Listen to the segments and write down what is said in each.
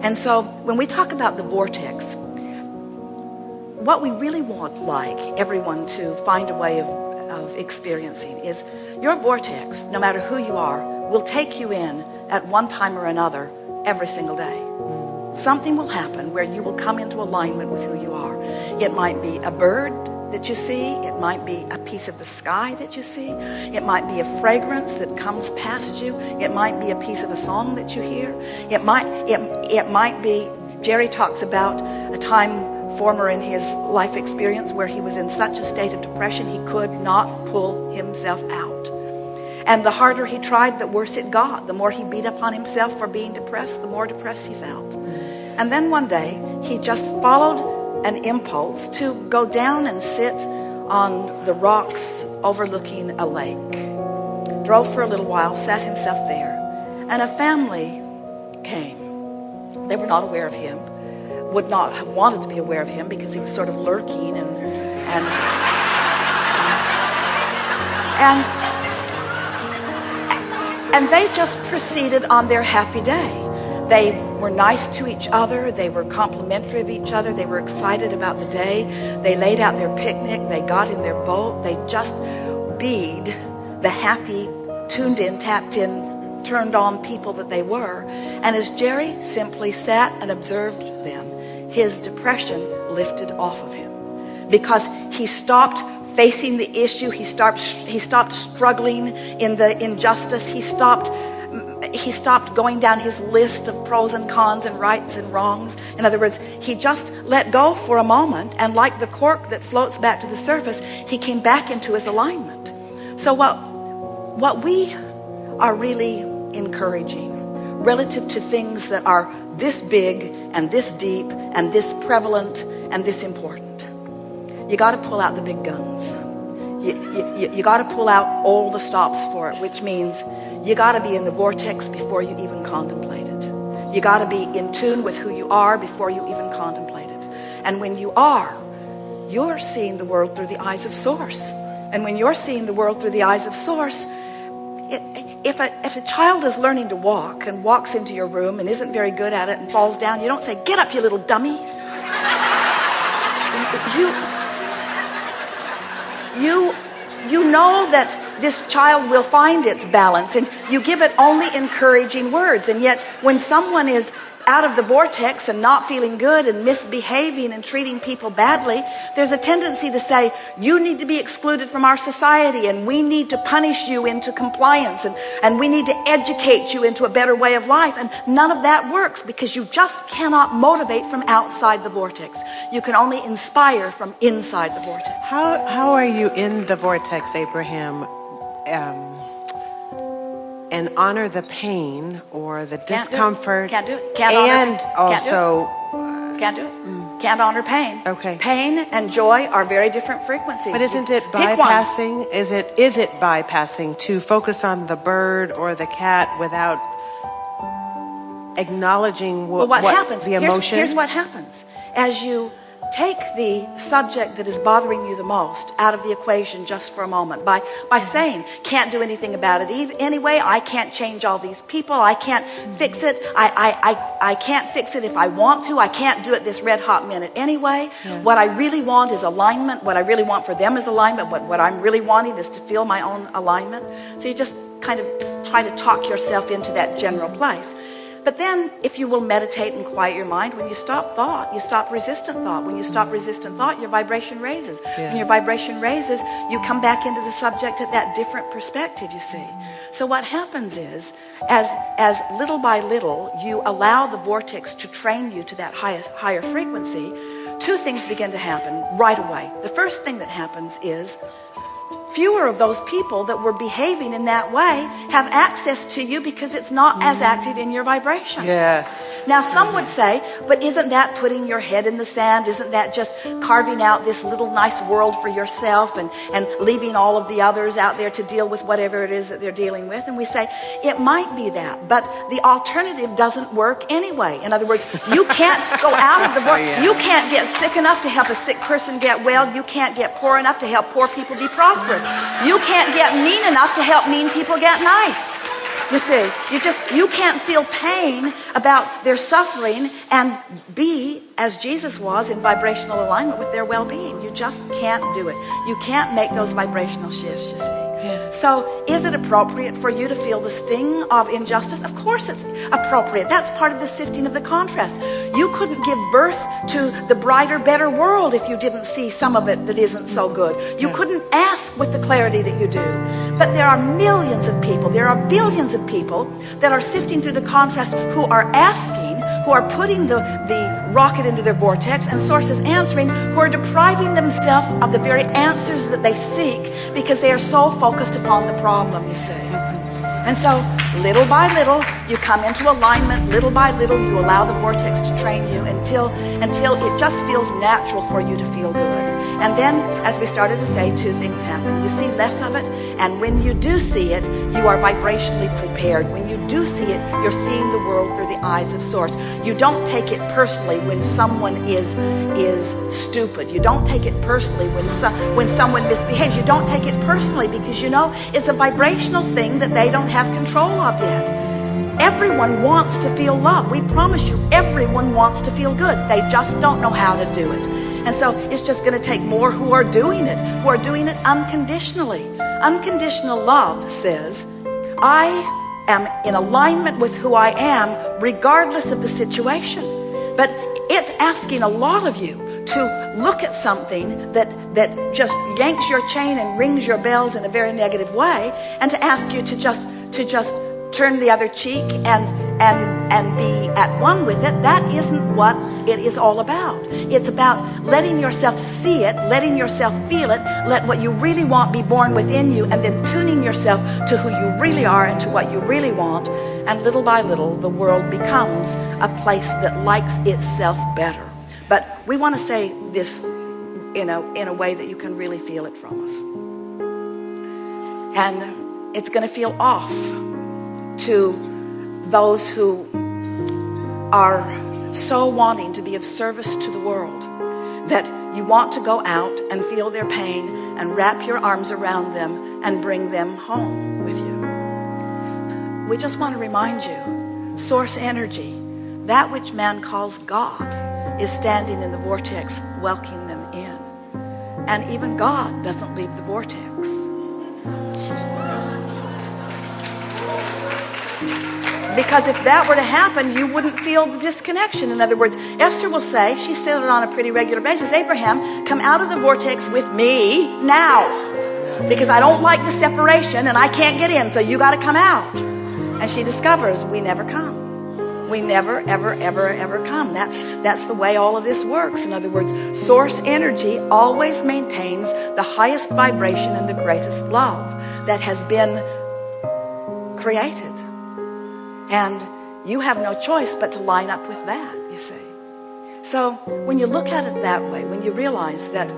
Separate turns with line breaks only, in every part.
And so when we talk about the vortex, what we really want, like everyone, to find a way of experiencing is your vortex, no matter who you are, will take you in at one time or another every single day. Something will happen where you will come into alignment with who you are. It might be a bird that you see. It might be a piece of the sky that you see. It might be a fragrance that comes past you. It might be a piece of a song that you hear. It might be, Jerry talks about a time former in his life experience where he was in such a state of depression he could not pull himself out. And the harder he tried, the worse it got. The more he beat upon himself for being depressed, the more depressed he felt. And then one day, he just followed an impulse to go down and sit on the rocks overlooking a lake. Drove for a little while, sat himself there, and a family came. They were not aware of him, would not have wanted to be aware of him because he was sort of lurking and they just proceeded on their happy day. They were nice to each other. They were complimentary of each other. They were excited about the day. They laid out their picnic. They got in their boat. They just beed the happy, tuned in, tapped in, turned on people that they were. And as Jerry simply sat and observed them, his depression lifted off of him because he stopped facing the issue. He stopped struggling in the injustice. He stopped going down his list of pros and cons and rights and wrongs. In other words, he just let go for a moment, and like the cork that floats back to the surface, he came back into his alignment. So what we are really encouraging relative to things that are this big and this deep and this prevalent and this important, you got to pull out the big guns. You got to pull out all the stops for it, which means you got to be in the vortex before you even contemplate it. You got to be in tune with who you are before you even contemplate it. And when you are, you're seeing the world through the eyes of Source. And when you're seeing the world through the eyes of Source, if a child is learning to walk and walks into your room and isn't very good at it and falls down, you don't say, "Get up, you little dummy." You know that this child will find its balance, and you give it only encouraging words. And yet when someone is out of the vortex and not feeling good and misbehaving and treating people badly, there's a tendency to say, "You need to be excluded from our society, and we need to punish you into compliance, and we need to educate you into a better way of life." And none of that works, because you just cannot motivate from outside the vortex. You can only inspire from inside the vortex.
How are you in the vortex, Abraham, and honor the pain or the discomfort?
Can't do it.
Can't do it.
Can't honor pain.
Okay.
Pain and joy are very different frequencies.
But isn't it bypassing? Is it bypassing to focus on the bird or the cat without acknowledging what happens? The emotion.
Here's what happens as you take the subject that is bothering you the most out of the equation just for a moment by saying, "Can't do anything about it anyway. I can't change all these people. I can't fix it. I can't fix it if I want to. I can't do it this red hot minute anyway. Yeah. What I really want is alignment. What I really want for them is alignment. What I'm really wanting is to feel my own alignment." So you just kind of try to talk yourself into that general place. But then, if you will meditate and quiet your mind, when you stop thought, you stop resistant thought. When you stop resistant thought, your vibration raises. Yes. When your vibration raises, you come back into the subject at that different perspective, you see. So what happens is, as little by little, you allow the vortex to train you to that higher frequency, two things begin to happen right away. The first thing that happens is, fewer of those people that were behaving in that way have access to you because it's not as active in your vibration.
Yes.
Now, some would say, but isn't that putting your head in the sand? Isn't that just carving out this little nice world for yourself and leaving all of the others out there to deal with whatever it is that they're dealing with? And we say, it might be that, but the alternative doesn't work anyway. In other words, you can't go out of the world. Yeah. You can't get sick enough to help a sick person get well. You can't get poor enough to help poor people be prosperous. You can't get mean enough to help mean people get nice. You see, you can't feel pain about their suffering and be, as Jesus was, in vibrational alignment with their well-being. You just can't do it. You can't make those vibrational shifts, you see.
Yeah.
So is it appropriate for you to feel the sting of injustice? Of course it's appropriate. That's part of the sifting of the contrast. You couldn't give birth to the brighter, better world if you didn't see some of it that isn't so good. You couldn't ask with the clarity that you do. But there are millions of people, there are billions of people that are sifting through the contrast who are asking, who are putting the rocket into their vortex, and Source is answering, who are depriving themselves of the very answers that they seek because they are so focused upon the problem, you see. And so little by little you come into alignment. Little by little you allow the vortex to train you until it just feels natural for you to feel good. And then, as we started to say, two things happen. You see less of it, and when you do see it, you are vibrationally prepared. When you do see it, you're seeing the world through the eyes of Source. You don't take it personally when someone is stupid. You don't take it personally when someone misbehaves. You don't take it personally because you know it's a vibrational thing that they don't have control of yet. Everyone wants to feel love. We promise you, everyone wants to feel good. They just don't know how to do it. And so it's just going to take more who are doing it unconditionally. Unconditional love says, I am in alignment with who I am regardless of the situation. But it's asking a lot of you to look at something that just yanks your chain and rings your bells in a very negative way, and to ask you to just turn the other cheek and be at one with it. That isn't what it is all about. It's about letting yourself see it, letting yourself feel it, let what you really want be born within you, and then tuning yourself to who you really are and to what you really want. And little by little, the world becomes a place that likes itself better. But we want to say this in a way that you can really feel it from us. And it's going to feel off to those who are so wanting to be of service to the world that you want to go out and feel their pain and wrap your arms around them and bring them home with you. We just want to remind you, Source energy, that which man calls God, is standing in the vortex welcoming them in. And even God doesn't leave the vortex. Because if that were to happen, you wouldn't feel the disconnection. In other words, Esther will say, she said it on a pretty regular basis, Abraham, come out of the vortex with me now. Because I don't like the separation and I can't get in, so you got to come out. And she discovers we never come. We never, ever, ever, ever come. That's the way all of this works. In other words, Source energy always maintains the highest vibration and the greatest love that has been created. And you have no choice but to line up with that, you see. So when you look at it that way, when you realize that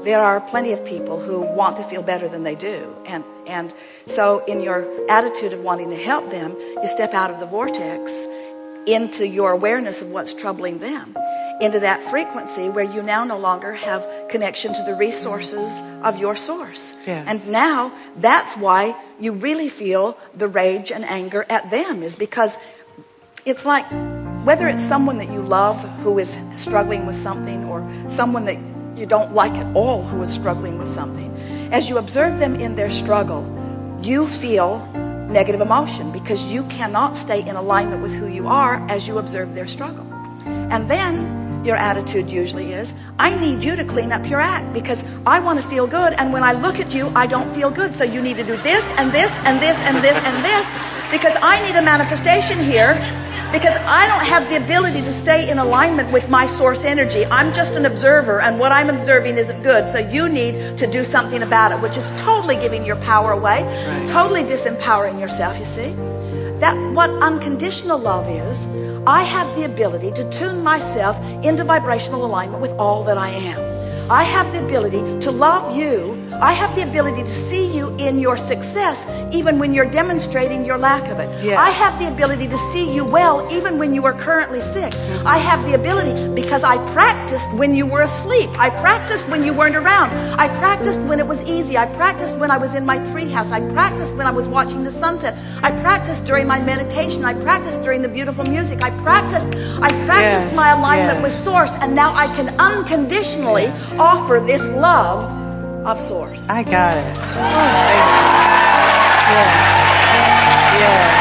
there are plenty of people who want to feel better than they do, and so in your attitude of wanting to help them, you step out of the vortex into your awareness of what's troubling them, into that frequency where you now no longer have connection to the resources of your Source.
Yes.
And now that's why you really feel the rage and anger at them, is because it's like, whether it's someone that you love who is struggling with something, or someone that you don't like at all who is struggling with something, as you observe them in their struggle, you feel negative emotion because you cannot stay in alignment with who you are as you observe their struggle. And then your attitude usually is, I need you to clean up your act because I want to feel good, and when I look at you, I don't feel good. So you need to do this and this and this and this and this, because I need a manifestation here, because I don't have the ability to stay in alignment with my Source energy. I'm just an observer, and what I'm observing isn't good. So you need to do something about it, which is totally giving your power away, totally disempowering yourself, you see. That what unconditional love is, I have the ability to tune myself into vibrational alignment with all that I am. I have the ability to love you. I have the ability to see you in your success, even when you're demonstrating your lack of it.
Yes.
I have the ability to see you well, even when you are currently sick. I have the ability because I practiced when you were asleep. I practiced when you weren't around. I practiced when it was easy. I practiced when I was in my treehouse. I practiced when I was watching the sunset. I practiced during my meditation. I practiced during the beautiful music. I practiced
Yes,
my alignment
yes.
with Source, and now I can unconditionally offer this love of Source.
I got it. Oh, thank you. Yes. Yes.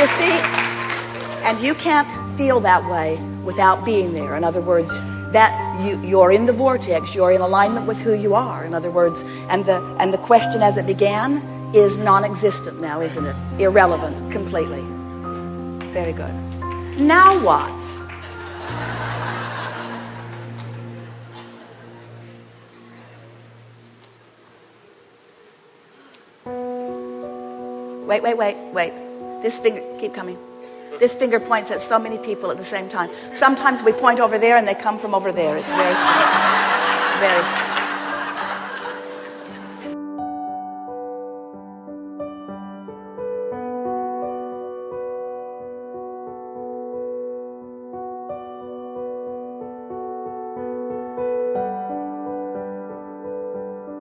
You see, and you can't feel that way without being there. In other words, that you're in the vortex, you're in alignment with who you are. In other words, and the question as it began is non-existent now, isn't it? Irrelevant completely. Very good. Now what? Wait. This finger, keep coming. This finger points at so many people at the same time. Sometimes we point over there and they come from over there. It's very strange. Very strange.